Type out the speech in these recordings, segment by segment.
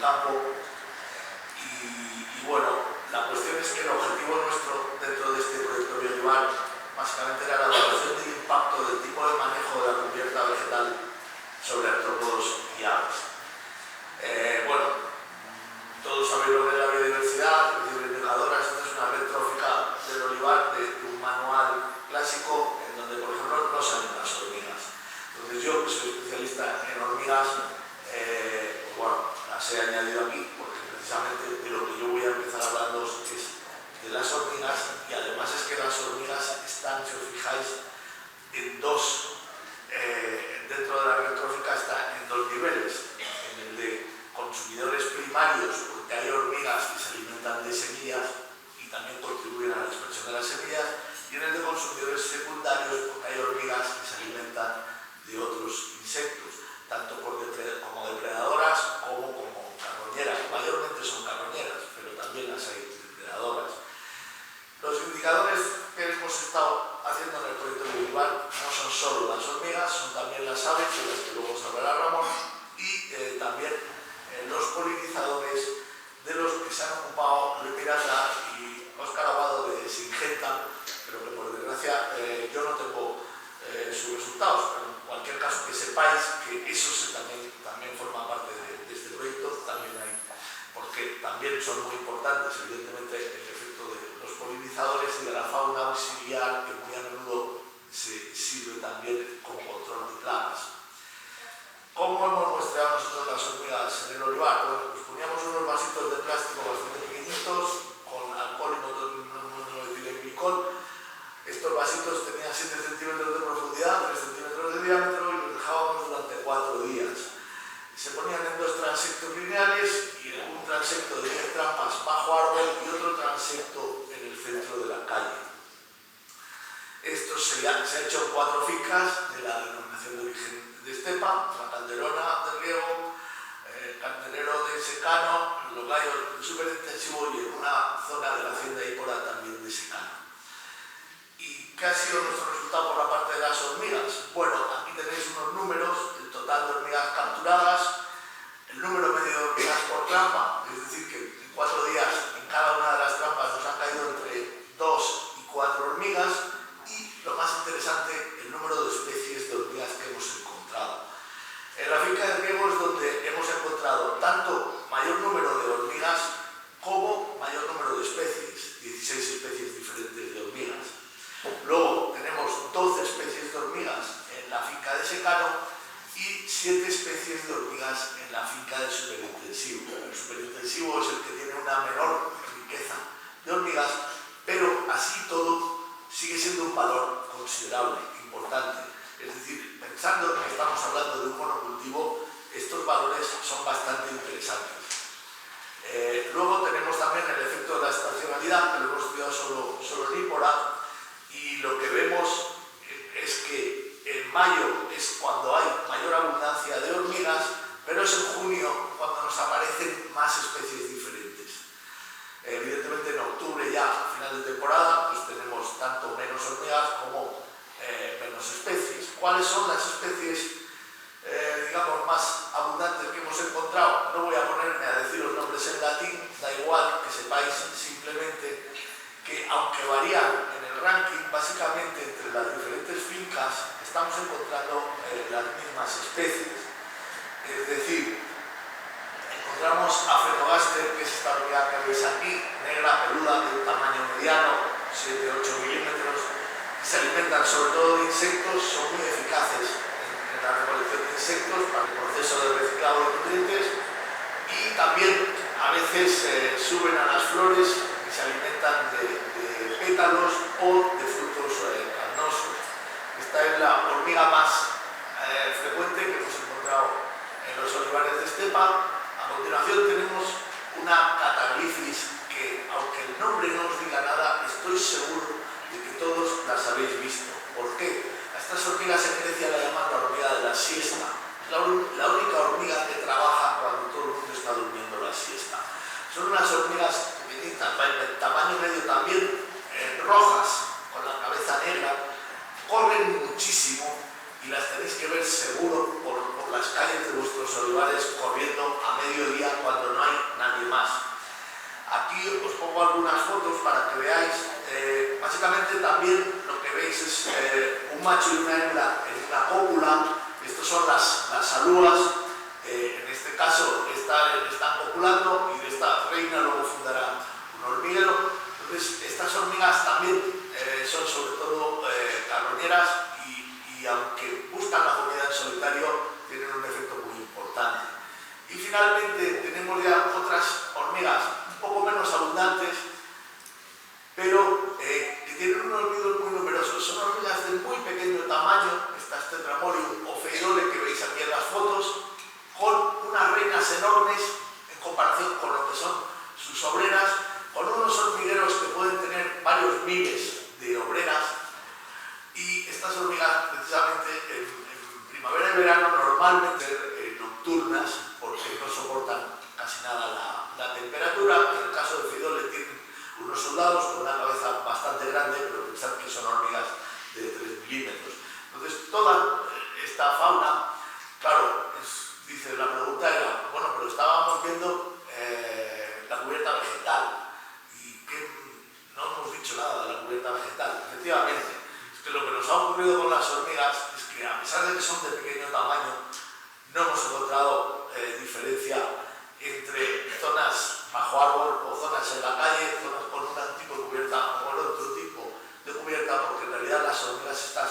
el campo. Y bueno, la cuestión es que el objetivo nuestro dentro de este proyecto Biolivar básicamente era la evaluación del impacto del tipo de manejo de la cubierta vegetal sobre artrópodos y aves. Bueno, todos sabéis lo que es la biodiversidad, indicadores. Esta es una red trófica del olivar de un manual clásico en donde, por ejemplo, no salen las hormigas. Entonces yo, que soy especialista en hormigas, bueno, las he añadido aquí porque precisamente de lo que yo voy a empezar hablando es de las hormigas, y además es que las hormigas están, si os fijáis, en dos, dentro de la red trófica está en dos niveles, en el de consumidores primarios, porque hay hormigas que se alimentan de semillas y también contribuyen a la dispersión de las semillas, y en el de consumidores secundarios, porque hay hormigas que se alimentan de otros insectos, tanto como depredadoras como carroñeras. Mayormente son carroñeras, pero también las hay depredadoras. Los indicadores que hemos estado haciendo en el proyecto Biolivar no son solo las hormigas, son también las aves, de las que luego os hablará Ramón, y también los polinizadores, de los que se han ocupado Luis Miranda y Óscar Aguado de Singenta, pero que por desgracia yo no tengo sus resultados, pero en cualquier caso que sepáis que eso también forma parte de este proyecto, también hay, porque también son muy importantes, evidentemente, el efecto de los polinizadores y de la fauna auxiliar, que muy a menudo se sirve también como control de plagas. ¿Cómo hemos muestrado nosotros las hormigas en el olivar? Bueno, pues poníamos unos vasitos de plástico bastante pequeñitos con alcohol y monoetilenglicol. Estos vasitos tenían 7 centímetros de profundidad, 3 centímetros de diámetro, y los dejábamos durante 4 días. Se ponían en 2 transectos lineales, y un transecto de 10 trampas bajo árbol y otro transecto en el centro de la calle. Esto se ha hecho en 4 fincas de la denominación de origen de Estepa: la Calderona de Riego, Candelero de Secano, Los Gallos de Superintensivo, y en una zona de la hacienda Ípora también de Secano. ¿Y qué ha sido nuestro resultado por la parte de las hormigas? Bueno, aquí tenéis unos números, el total de hormigas capturadas, el número medio de hormigas por trampa, es decir, que en 4 días en cada una de las trampas nos han caído entre 2 y 4 hormigas, y lo más interesante, el número de especies de hormigas que hemos encontrado. En la finca de Riego es donde hemos encontrado tanto mayor número de hormigas como mayor número de especies, 16 especies diferentes de hormigas. Luego tenemos 12 especies de hormigas en la finca de Secano y 7 especies de hormigas en la finca de Superintensivo. El Superintensivo es el que tiene una menor riqueza de hormigas, pero así todo sigue siendo un valor considerable, importante. Es decir, pensando que estamos hablando de un monocultivo, estos valores son bastante interesantes. Luego tenemos también el efecto de la estacionalidad, que lo hemos estudiado solo en Ípora, y lo que vemos es que en mayo es cuando hay mayor abundancia de hormigas, pero es en junio cuando nos aparecen más especies diferentes. Evidentemente en octubre, ya a final de temporada, pues tenemos tanto menos hormigas como menos especies. ¿Cuáles son las especies digamos más abundantes que hemos encontrado? No voy a ponerme a decir los nombres en latín, da igual, que sepáis simplemente que aunque varían en el ranking, básicamente entre las diferentes fincas estamos encontrando las mismas especies. Es decir, encontramos a Phenogaster, que es esta hormiga que veis aquí, negra, peluda, de un tamaño mediano, 7-8 milímetros, que se alimentan sobre todo de insectos, son muy eficaces en la recolección de insectos para el proceso de reciclado de nutrientes, y también a veces suben a las flores y se alimentan de pétalos o de frutos carnosos. Esta es la hormiga más frecuente que hemos encontrado en los olivares de Estepa. A continuación tenemos una Cataglyphis que, aunque el nombre no os diga nada, estoy seguro de que todos las habéis visto. ¿Por qué? A estas hormigas en Grecia la llaman la hormiga de la siesta. Es la única hormiga que trabaja cuando todo el mundo está durmiendo la siesta. Son unas hormigas pequeñitas, de tamaño medio también, rojas, con la cabeza negra, corren muchísimo y las tenéis que ver seguro por por las calles de vuestros olivares corriendo a mediodía cuando no hay nadie más. Aquí os pongo algunas fotos para que veáis. Básicamente también lo que veis es un macho y una hembra en una cópula. Estas son las alúas. En este caso están copulando y de esta reina luego fundará un hormiguero. Entonces estas hormigas también son sobre todo carroñeras y aunque buscan la comida en solitario tienen un efecto muy importante. Y finalmente tenemos ya otras hormigas un poco menos abundantes, pero que tienen unos nidos muy numerosos. Son hormigas de muy pequeño tamaño, estas Tetramorium o Pheidole que veis aquí en las fotos, con unas reinas enormes en comparación con lo que son sus obreras, con unos hormigueros que pueden tener varios miles de obreras. Y estas hormigas, precisamente en primavera y verano, normalmente nocturnas, porque no soportan casi nada la temperatura. En el caso de Pheidole tienen unos soldados con una cabeza bastante grande, pero pensad que son hormigas de 3 milímetros. Entonces, toda esta fauna, claro, dice, la pregunta era, bueno, pero estábamos viendo la cubierta vegetal, y que no hemos dicho nada de la cubierta vegetal. Efectivamente, es que lo que nos ha ocurrido con las hormigas es que, a pesar de que son de pequeño tamaño, no hemos encontrado diferencia entre zonas bajo árbol o zonas en la calle, zonas con un tipo de cubierta o con otro tipo de cubierta, porque en realidad las hormigas estas,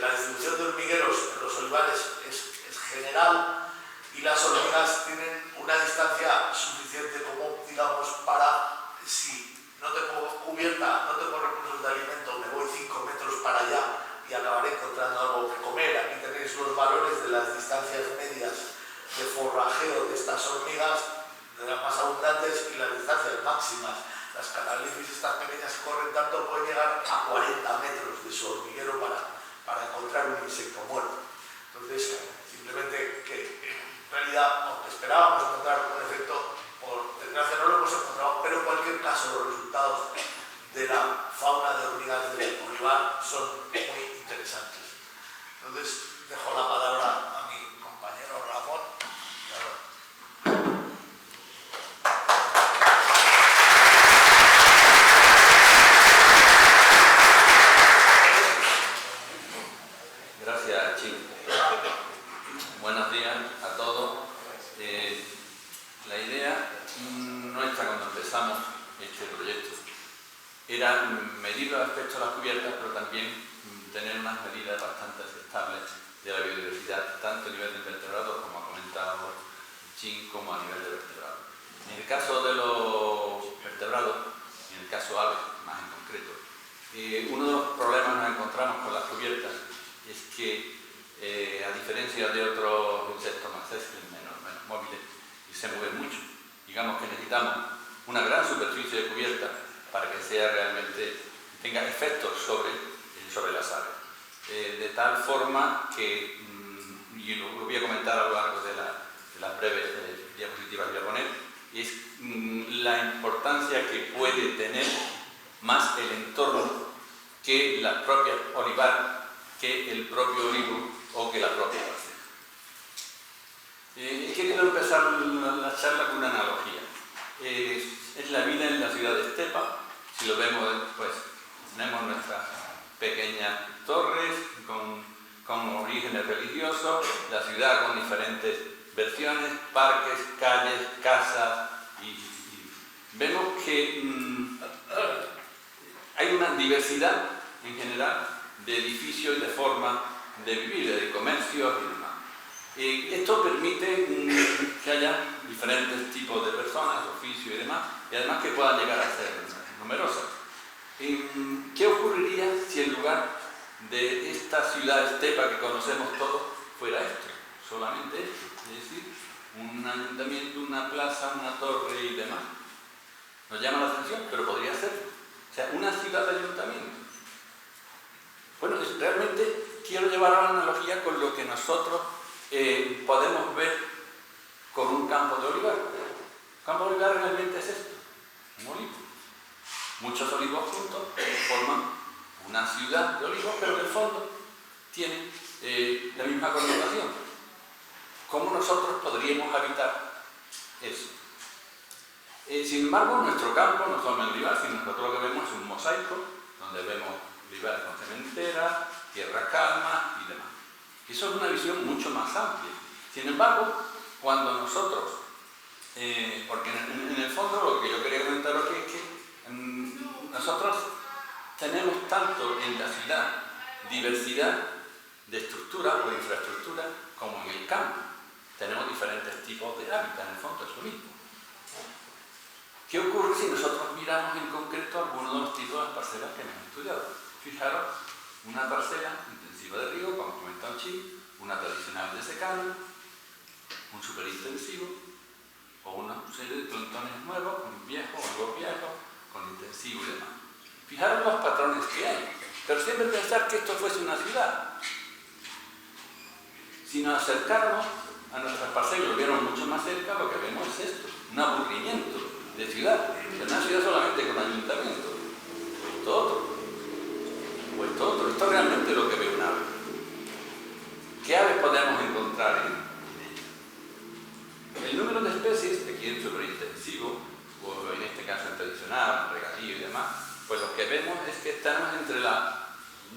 la distribución de hormigueros en los olivares es general, y las hormigas tienen una distancia suficiente como, digamos, para, si no tengo cubierta, no tengo recursos de alimento, me voy 5 metros para allá y acabaré encontrando algo que comer. Aquí tenéis los valores de las distancias medias de forrajeo de estas hormigas, de las más abundantes, y las distancias máximas. Las catalifis, estas pequeñas que corren tanto, pueden llegar a 40 metros de su hormiguero para encontrar un insecto muerto. Entonces, simplemente que en realidad, aunque esperábamos encontrar un efecto, por desgracia no lo hemos encontrado, pero en cualquier caso los resultados de la fauna de hormigas del olivar son muy interesantes. Entonces, dejo la palabra a mi compañero Ramón. Gracias, Chico. Buenos días a todos. La idea nuestra cuando empezamos este proyecto era medir los aspectos de las cubiertas, pero también tener unas medidas bastante aceptables de la biodiversidad, tanto a nivel de invertebrados, como ha comentado Chin, como a nivel de vertebrados. En el caso de los vertebrados, en el caso aves más en concreto, uno de los problemas que nos encontramos con las cubiertas es que, a diferencia de otros insectos más sésiles, menos móviles, y se mueven mucho, digamos que necesitamos una gran superficie de cubierta para que sea realmente, tenga efectos sobre las aves. De tal forma que, y lo voy a comentar a lo largo de las breves diapositivas que voy a poner, es la importancia que puede tener más el entorno que la propia olivar, que el propio olivo o que la propia parcela. Quiero empezar la charla con una analogía. Es la vida en la ciudad de Estepa. Si lo vemos, pues tenemos nuestras pequeñas torres con orígenes religiosos, la ciudad con diferentes versiones, parques, calles, casas, y vemos que hay una diversidad en general de edificios y de forma de vivir, de comercios y demás. Esto permite que haya diferentes tipos de personas, oficios y demás, y además que puedan llegar a ser numerosas. ¿Qué ocurriría si en lugar de esta ciudad estepa que conocemos todos fuera esto? Solamente esto, es decir, un ayuntamiento, una plaza, una torre y demás. Nos llama la atención, pero podría ser. O sea, una ciudad de ayuntamiento. Bueno, realmente quiero llevar a la analogía con lo que nosotros podemos ver con un campo de olivar. Un campo de olivar realmente es esto, un olivo. Muchos olivos juntos forman una ciudad de olivos, pero en el fondo tienen la misma connotación. nosotros podríamos habitar eso. Sin embargo, nuestro campo no solo el olivar, sino nosotros lo que vemos es un mosaico, donde vemos olivares con cementera, tierra calma y demás. Eso es una visión mucho más amplia. Sin embargo, cuando nosotros, porque en el fondo lo que yo quería comentar aquí es que nosotros tenemos tanto en la ciudad diversidad de estructura o infraestructura como en el campo. Tenemos diferentes tipos de hábitat, en el fondo es lo mismo. ¿Qué ocurre si nosotros miramos en concreto algunos de los tipos de parcelas que hemos estudiado? Fijaros, una parcela intensiva de riego, como comentaba Chi, una tradicional de secano, un superintensivo, o una serie de plantones nuevos, con viejos o nuevos viejos, con intensivo y demás. Fijaros los patrones que hay, pero siempre pensar que esto fuese una ciudad. Si nos acercáramos a nuestras parcelas y lo viéramos mucho más cerca, lo que vemos es esto, un aburrimiento de ciudad, de una ciudad solamente con ayuntamiento. Esto otro. Esto es realmente lo que ve un ave. ¿Qué aves podemos encontrar en ella? El número de especies, aquí en superintensivo, o en este caso en tradicional, en regadío y demás, pues lo que vemos es que estamos entre las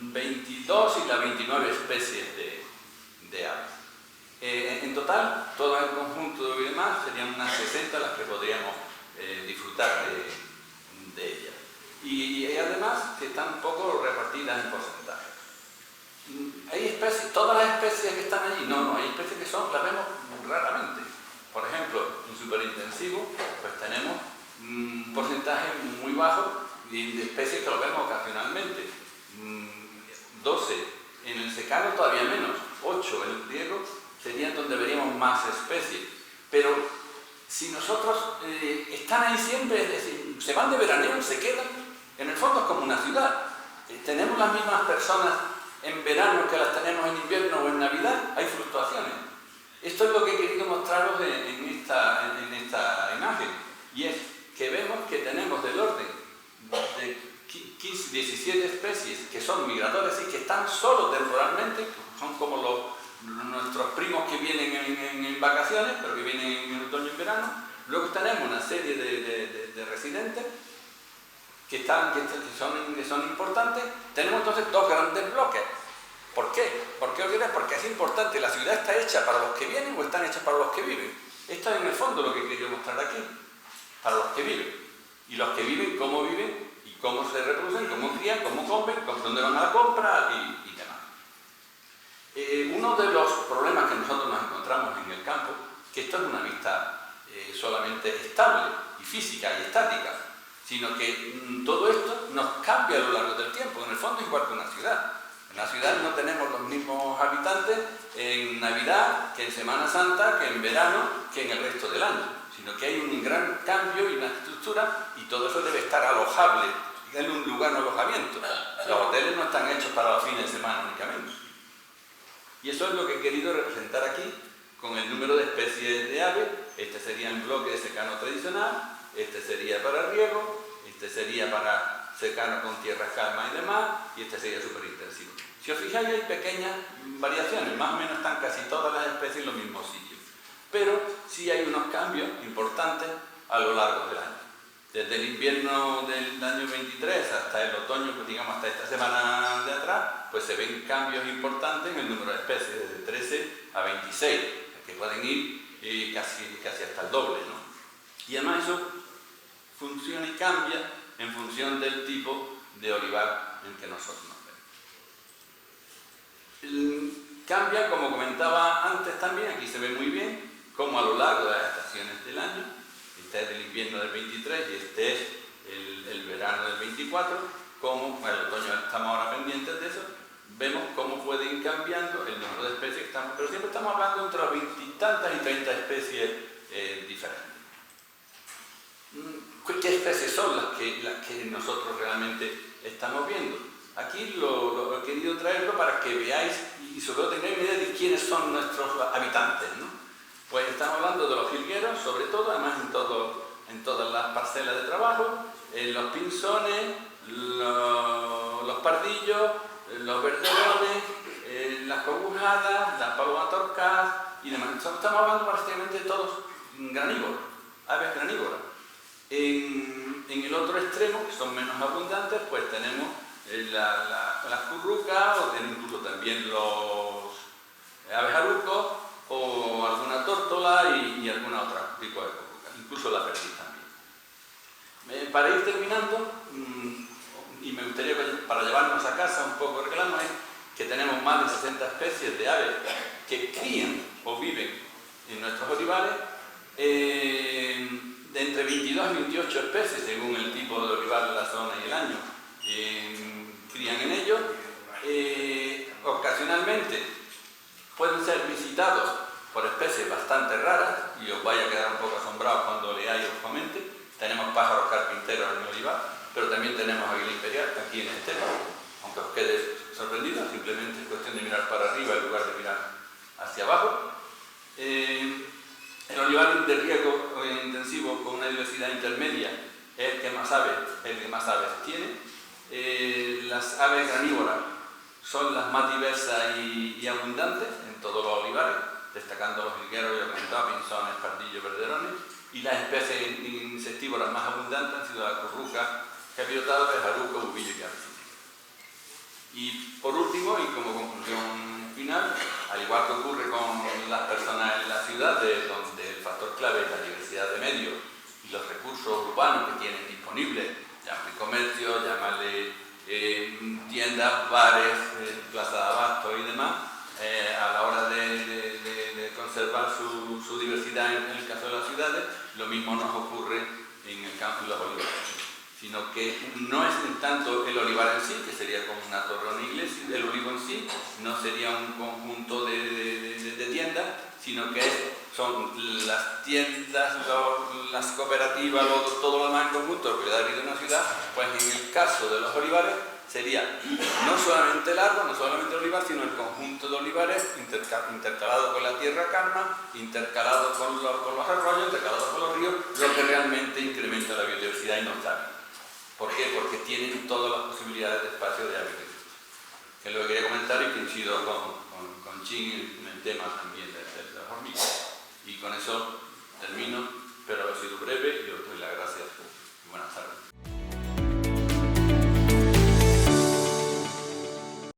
22 y las 29 especies de aves. En total, todo el conjunto y demás serían unas 60 las que podríamos disfrutar de ellas. Y además que están un poco repartidas en porcentajes. Hay especies, todas las especies que están allí, no, hay especies que las vemos raramente. Por ejemplo, en superintensivo, pues tenemos un porcentaje muy bajo de especies que lo vemos ocasionalmente. 12, en el secano todavía menos, 8 en el riego serían donde veríamos más especies. Pero si nosotros están ahí siempre, es decir, se van de veraneo, se quedan, en el fondo es como una ciudad. Tenemos las mismas personas en verano que las tenemos en invierno o en Navidad, hay fluctuaciones. Esto es lo que he querido mostraros en esta imagen, y es que vemos que tenemos del orden de 15, 17 especies que son migratorias y que están solo temporalmente, que son como nuestros primos que vienen en vacaciones, pero que vienen en otoño y en verano. Luego tenemos una serie de residentes que son importantes. Tenemos entonces dos grandes bloques. ¿Por qué? Porque es importante. La ciudad está hecha para los que vienen o están hechas para los que viven. Esto es en el fondo lo que he querido mostrar aquí. Para los que viven. Y los que viven, cómo viven y cómo se reproducen, cómo crían, cómo comen, dónde van a la compra y demás. Uno de los problemas que nosotros nos encontramos en el campo, que esto es una vista solamente estable y física y estática, sino que todo esto nos cambia a lo largo del tiempo. En el fondo es igual que una ciudad. En la ciudad no tenemos los mismos habitantes en Navidad, que en Semana Santa, que en verano, que en el resto del año, sino que hay un gran cambio y una estructura, y todo eso debe estar alojable, darle un lugar de alojamiento. Los hoteles no están hechos para los fines de semana únicamente. Y eso es lo que he querido representar aquí con el número de especies de aves. Este sería el bloque de secano tradicional, este sería para riego, este sería para secano con tierra calma y demás, y este sería superintensivo. Si os fijáis, hay pequeñas variaciones, más o menos están casi todas las especies en los mismos sitios, pero sí hay unos cambios importantes a lo largo del año. Desde el invierno del año 23 hasta el otoño, pues digamos hasta esta semana de atrás, pues se ven cambios importantes en el número de especies, desde 13 a 26, que pueden ir casi hasta el doble, ¿no? Y además eso funciona y cambia en función del tipo de olivar en que nosotros nos vemos. Cambia, como comentaba antes también, aquí se ve muy bien, como a lo largo de las estaciones del año. Este es el invierno del 23 y este es el verano del 24, como el otoño estamos ahora pendientes de eso, vemos cómo puede ir cambiando el número de especies que estamos, pero siempre estamos hablando entre las 20 y tantas y 30 especies diferentes. ¿Qué especies son las que nosotros realmente estamos viendo? Aquí lo he querido traerlo para que veáis y sobre todo tengáis una idea de quiénes son nuestros habitantes, ¿no? Pues estamos hablando de los jilgueros, sobre todo, además en todas las parcelas de trabajo, los pinzones, los pardillos, los verderones, las cogujadas, las palmatorcas, y demás. Estamos hablando prácticamente de todos granívoros, aves granívoras. En el otro extremo, que son menos abundantes, pues tenemos las currucas, o incluso también los abejarucos, o alguna tórtola y alguna otra tipo de curruca, incluso la perdiz también. Para ir terminando, y me gustaría, para llevarnos a casa un poco el reclamo, es que tenemos más de 60 especies de aves que crían o viven en nuestros olivares, de entre 22 y 28 especies, según el tipo de olivar, la zona y el año, crían en ellos. Ocasionalmente pueden ser visitados por especies bastante raras, y os vais a quedar un poco asombrados cuando leáis o os comente. Tenemos pájaros carpinteros en el olivar, pero también tenemos águila imperial aquí en este lado. Aunque os quede sorprendido, simplemente es cuestión de mirar para arriba en lugar de mirar hacia abajo. El olivar de riego intensivo con una diversidad intermedia es el que más aves tiene. Las aves granívoras son las más diversas y abundantes en todos los olivares, destacando los jilgueros, ya comentaba, pinzones, pardillos, verderones, y las especies insectívoras más abundantes han sido la curruca, gaviotado, abejaruco, bubillo y arcilla. Y por último, y como conclusión final, al igual que ocurre con las personas en la ciudad, donde el factor clave es la diversidad de medios y los recursos urbanos que tienen disponibles, llámale comercio, llámale tiendas, bares, plazas de abasto y demás, a la hora de conservar su diversidad en el caso de las ciudades, lo mismo nos ocurre en el campo y los olivares, sino que no es tanto el olivar en sí, que sería como una torre o una iglesia, el olivo en sí no sería un conjunto de tiendas, sino que son las tiendas, las cooperativas, todo lo demás en conjunto, lo que da vida a una ciudad. Pues en el caso de los olivares sería no solamente el árbol, no solamente el olivar, sino el conjunto de olivares intercalado con la tierra calma, intercalado con los arroyos, intercalado con los ríos, lo que realmente incrementa la biodiversidad y nos da vida. ¿Por qué? Porque tienen todas las posibilidades de espacio de hábitat. Que es lo que quería comentar y coincido con Chin en el tema también de las hormigas. Y con eso termino, espero haber sido breve y os doy las gracias. Buenas tardes.